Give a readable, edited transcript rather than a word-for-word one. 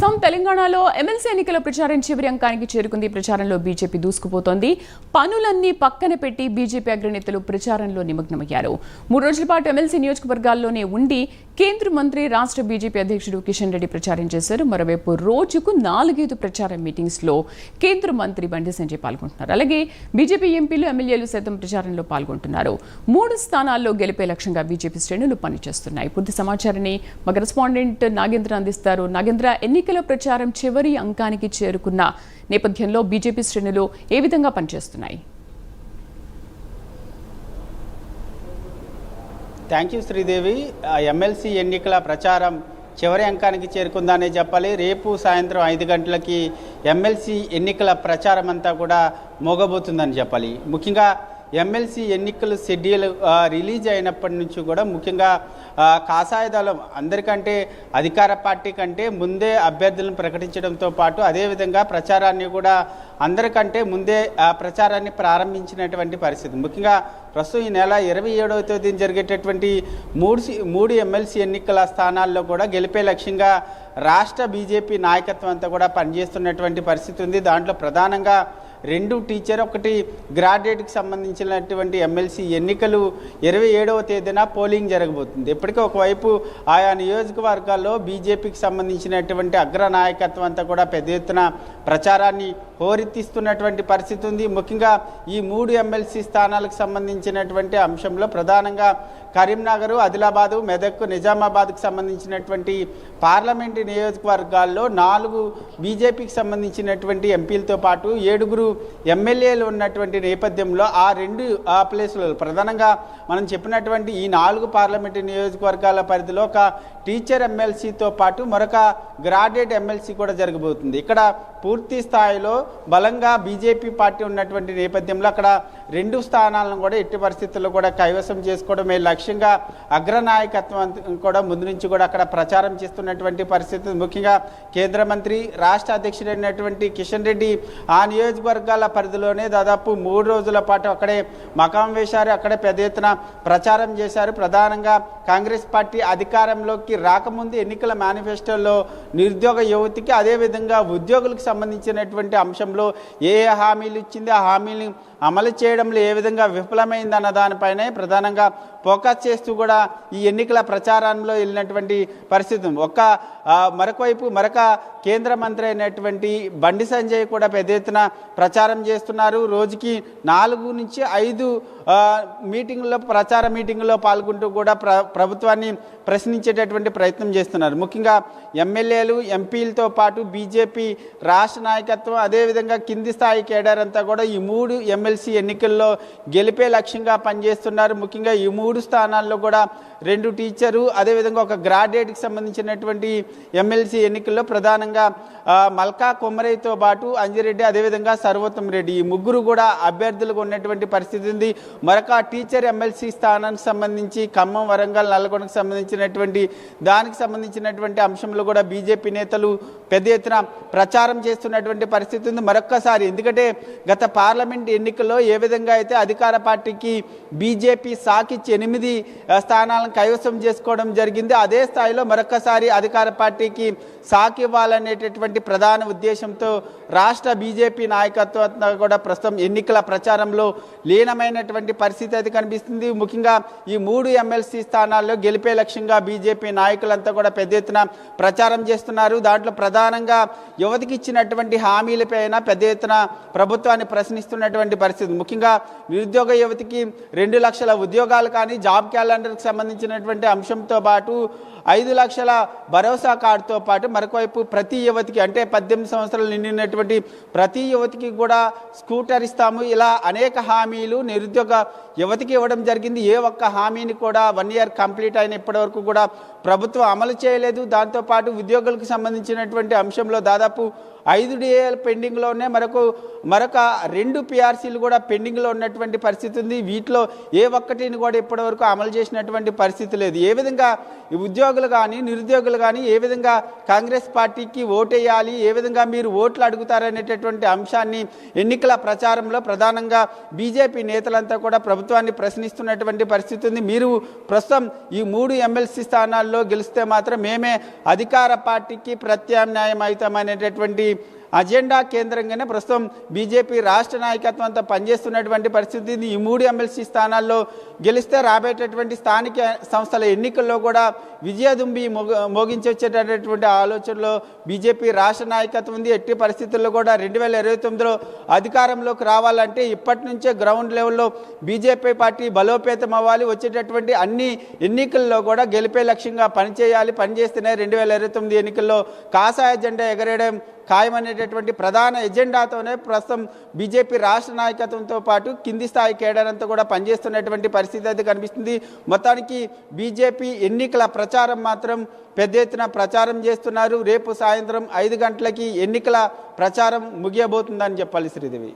ప్రస్తుతం తెలంగాణలో ఎమ్మెల్సీ ఎన్నికల ప్రచారం చివరి అంకానికి చేరుకుంది. ప్రచారంలో బీజేపీ దూసుకుపోతోంది. పనులన్నీ పక్కన పెట్టి బీజేపీ అగ్రనేతలు ప్రచారంలో నిమగ్నమయ్యారు. 3 రోజుల పాటు ఎమ్మెల్సీ నియోజకవర్గాల్లోనే ఉండి కేంద్ర మంత్రి, రాష్ట్ర బీజేపీ అధ్యక్షుడు కిషన్ రెడ్డి ప్రచారం చేశారు. మరోవైపు రోజుకు 4-5 ప్రచార మీటింగ్స్ లో కేంద్ర మంత్రి బండి సంజయ్ పాల్గొంటున్నారు. అలాగే బీజేపీ ఎంపీలు, ఎమ్మెల్యేలు సైతం ప్రచారంలో పాల్గొంటున్నారు. 3 స్థానాల్లో గెలిపే లక్ష్యంగా బీజేపీ శ్రేణులు పనిచేస్తున్నాయి. పూర్తి సమాచారాన్ని మా కరెస్పాండెంట్ నాగేంద్ర అందిస్తారు. నాగేంద్ర, ఎన్నికల ప్రచారం చివరి అంకానికి చేరుకున్న నేపథ్యంలో బీజేపీ శ్రేణులు ఏ విధంగా పనిచేస్తున్నాయి? Thank you Sridevi. ఎమ్మెల్సీ ఎన్నికల ప్రచారం చివరి అంకానికి చేరుకుందానే చెప్పాలి. రేపు సాయంత్రం 5 గంటలకి ఎమ్మెల్సీ ఎన్నికల ప్రచారం అంతా కూడా మోగబోతుందని చెప్పాలి. ముఖ్యంగా ఎమ్మెల్సీ ఎన్నికల షెడ్యూల్ రిలీజ్ అయినప్పటి నుంచి కూడా ముఖ్యంగా కాషాయ దళం అందరికంటే అధికార పార్టీ కంటే ముందే అభ్యర్థులను ప్రకటించడంతో పాటు అదేవిధంగా ప్రచారాన్ని కూడా అందరికంటే ముందే ప్రచారాన్ని ప్రారంభించినటువంటి పరిస్థితి. ముఖ్యంగా ప్రస్తుతం ఈ నెల 27వ తేదీన జరిగేటటువంటి మూడు ఎమ్మెల్సీ ఎన్నికల స్థానాల్లో కూడా గెలిపే లక్ష్యంగా రాష్ట్ర బీజేపీ నాయకత్వం అంతా కూడా పనిచేస్తున్నటువంటి పరిస్థితి ఉంది. దాంట్లో ప్రధానంగా 2 టీచర్, 1 గ్రాడ్యుయేట్కి సంబంధించినటువంటి ఎమ్మెల్సీ ఎన్నికలు 27వ తేదీన పోలింగ్ జరగబోతుంది. ఇప్పటికే ఒకవైపు ఆయా నియోజకవర్గాల్లో బీజేపీకి సంబంధించినటువంటి అగ్ర నాయకత్వం అంతా కూడా పెద్ద ఎత్తున ప్రచారాన్ని హోరెత్తిస్తున్నటువంటి పరిస్థితి ఉంది. ముఖ్యంగా ఈ 3 ఎమ్మెల్సీ స్థానాలకు సంబంధించినటువంటి అంశంలో ప్రధానంగా కరీంనగర్, ఆదిలాబాదు, మెదక్, నిజామాబాద్కు సంబంధించినటువంటి పార్లమెంటు నియోజకవర్గాల్లో 4 బీజేపీకి సంబంధించినటువంటి ఎంపీలతో పాటు 7 ఎమ్మెల్యేలు ఉన్నటువంటి నేపథ్యంలో ఆ 2 ప్లేసులలో ప్రధానంగా మనం చెప్పినటువంటి ఈ 4 పార్లమెంటు నియోజకవర్గాల పరిధిలో ఒక టీచర్ ఎమ్మెల్సీతో పాటు మరొక గ్రాడ్యుయేట్ ఎమ్మెల్సీ కూడా జరగబోతుంది. ఇక్కడ పూర్తి స్థాయిలో బలంగా బీజేపీ పార్టీ ఉన్నటువంటి నేపథ్యంలో అక్కడ 2 స్థానాలను కూడా ఎట్టి పరిస్థితుల్లో కూడా కైవసం చేసుకోవడమే లక్ష్యంగా అగ్రనాయకత్వం కూడా ముందు నుంచి కూడా అక్కడ ప్రచారం చేస్తున్నటువంటి పరిస్థితి. ముఖ్యంగా కేంద్ర మంత్రి, రాష్ట్ర అధ్యక్షుడైనటువంటి కిషన్ రెడ్డి ఆ నియోజకవర్గాల పరిధిలోనే దాదాపు 3 రోజుల పాటు అక్కడే మకాం వేశారు. అక్కడే పెద్ద ఎత్తున ప్రచారం చేశారు. ప్రధానంగా కాంగ్రెస్ పార్టీ అధికారంలోకి రాకముందు ఎన్నికల మేనిఫెస్టోలో నిరుద్యోగ యువతికి అదేవిధంగా ఉద్యోగులకు సంబంధించినటువంటి అంశంలో ఏ హామీలు ఇచ్చింది, ఆ హామీని అమలు చేయడంలో ఏ విధంగా విఫలమైందన్న దానిపైనే ప్రధానంగా ఫోకస్ చేస్తూ కూడా ఈ ఎన్నికల ప్రచారంలో వెళ్ళినటువంటి పరిస్థితి. మరొక కేంద్ర మంత్రి అయినటువంటి బండి సంజయ్ కూడా పెద్ద ఎత్తున ప్రచారం చేస్తున్నారు. రోజుకి 4 నుంచి 5 ప్రచార మీటింగుల్లో పాల్గొంటూ కూడా ప్రభుత్వాన్ని ప్రశ్నించేటటువంటి ప్రయత్నం చేస్తున్నారు. ముఖ్యంగా ఎమ్మెల్యేలు, ఎంపీలతో పాటు బీజేపీ రాష్ట్ర నాయకత్వం అదేవిధంగా కింది స్థాయి కేడర్ అంతా కూడా ఈ 3 ఎమ్మెల్సీ ఎన్నికల్లో గెలిపే లక్ష్యంగా పనిచేస్తున్నారు. ముఖ్యంగా ఈ 3 స్థానాల్లో కూడా 2 టీచరు అదేవిధంగా ఒక గ్రాడ్యుయేట్కి సంబంధించినటువంటి ఎమ్మెల్సీ ఎన్నికల్లో ప్రధానంగా మల్కా కొమరైతో పాటు అంజిరెడ్డి అదేవిధంగా సర్వోత్తమ్ రెడ్డి ఈ 3 కూడా అభ్యర్థులుగా ఉన్నటువంటి పరిస్థితి ఉంది. మరొక టీచర్ ఎమ్మెల్సీ స్థానానికి సంబంధించి ఖమ్మం, వరంగల్, నల్గొండకు దానికి సంబంధించినటువంటి అంశంలో కూడా బీజేపీ నేతలు పెద్ద ఎత్తున ప్రచారం చేస్తున్నటువంటి పరిస్థితి ఉంది. మరొక్కసారి ఎందుకంటే గత పార్లమెంట్ ఎన్నికల్లో ఏ విధంగా అయితే అధికార పార్టీకి బీజేపీ సాకిచ్చి 8 స్థానాలను కైవసం చేసుకోవడం జరిగింది, అదే స్థాయిలో మరొక్కసారి అధికార పార్టీకి సాకివ్వాలనేటటువంటి ప్రధాన ఉద్దేశంతో రాష్ట్ర బీజేపీ నాయకత్వం కూడా ప్రస్తుతం ఎన్నికల ప్రచారంలో లీనమైనటువంటి పరిస్థితి అయితే కనిపిస్తుంది. ముఖ్యంగా ఈ 3 ఎమ్మెల్సీ స్థానాల్లో గెలిపే లక్ష్యంగా బీజేపీ నాయకులంతా కూడా పెద్ద ఎత్తున ప్రచారం చేస్తున్నారు. దాంట్లో ప్రధానంగా యువతకి ఇచ్చినటువంటి హామీలపైన పెద్ద ఎత్తున ప్రభుత్వాన్ని ప్రశ్నిస్తున్నటువంటి పరిస్థితి. ముఖ్యంగా నిరుద్యోగ యువతికి 2 లక్షల ఉద్యోగాలు కానీ, జాబ్ క్యాలెండర్కి సంబంధించినటువంటి అంశంతో పాటు 5 లక్షల భరోసా కార్డుతో పాటు మరొకవైపు ప్రతి యువతికి అంటే 18 సంవత్సరాలు నిండినటువంటి ప్రతి యువతికి కూడా స్కూటర్ ఇస్తాము, ఇలా అనేక హామీలు నిరుద్యోగ యువతికి ఇవ్వడం జరిగింది. ఏ ఒక్క హామీని కూడా 1 ఇయర్ కంప్లీట్ అయిన ఇప్పటివరకు కూడా ప్రభుత్వం అమలు చేయలేదు. దాంతోపాటు ఉద్యోగులకు సంబంధించినటువంటి అంశంలో దాదాపు 5 DAలు పెండింగ్లోనే మరొక 2 PRCలు కూడా పెండింగ్లో ఉన్నటువంటి పరిస్థితి ఉంది. వీటిలో ఏ ఒక్కటిని కూడా ఇప్పటివరకు అమలు చేసినటువంటి పరిస్థితి పరిస్థితి లేదు. ఏ విధంగా ఈ ఉద్యోగులు కానీ నిరుద్యోగులు కానీ ఏ విధంగా కాంగ్రెస్ పార్టీకి ఓటేయాలి, ఏ విధంగా మీరు ఓట్లు అడుగుతారనేటటువంటి అంశాన్ని ఎన్నికల ప్రచారంలో ప్రధానంగా బీజేపీ నేతలంతా కూడా ప్రభుత్వాన్ని ప్రశ్నిస్తున్నటువంటి పరిస్థితి ఉంది. మీరు ప్రస్తుతం ఈ 3 ఎమ్మెల్సీ స్థానాల్లో గెలిస్తే మాత్రం మేమే అధికార పార్టీకి ప్రత్యామ్నాయం అవుతామనేటటువంటి అజెండా కేంద్రంగానే ప్రస్తుతం బీజేపీ రాష్ట్ర నాయకత్వం అంతా పనిచేస్తున్నటువంటి పరిస్థితి. ఈ 3 ఎమ్మెల్సీ స్థానాల్లో గెలిస్తే రాబోయేటటువంటి స్థానిక సంస్థల ఎన్నికల్లో కూడా విజయదుంబి మోగించొచ్చేటటువంటి ఆలోచనలో బీజేపీ రాష్ట్ర నాయకత్వం ఉంది. ఎట్టి పరిస్థితుల్లో కూడా 2029లో అధికారంలోకి రావాలంటే ఇప్పటి నుంచే గ్రౌండ్ లెవెల్లో బీజేపీ పార్టీ బలోపేతం అవ్వాలి. వచ్చేటటువంటి అన్ని ఎన్నికల్లో కూడా గెలిపే లక్ష్యంగా పనిచేయాలి. పనిచేస్తేనే 2029 ఎన్నికల్లో కాషాయ జెండా ఎగరేయడం ఖాయమనేటటువంటి ప్రధాన ఎజెండాతోనే ప్రస్తుతం బీజేపీ రాష్ట్ర నాయకత్వంతో పాటు కింది స్థాయి కేడర్ అంతా కూడా పనిచేస్తున్నటువంటి పరిస్థితి అయితే కనిపిస్తుంది. మొత్తానికి బీజేపీ ఎన్నికల ప్రచారం మాత్రం పెద్ద ఎత్తున ప్రచారం చేస్తున్నారు. రేపు సాయంత్రం 5 గంటలకి ఎన్నికల ప్రచారం ముగియబోతుందని చెప్పాలి శ్రీదేవి.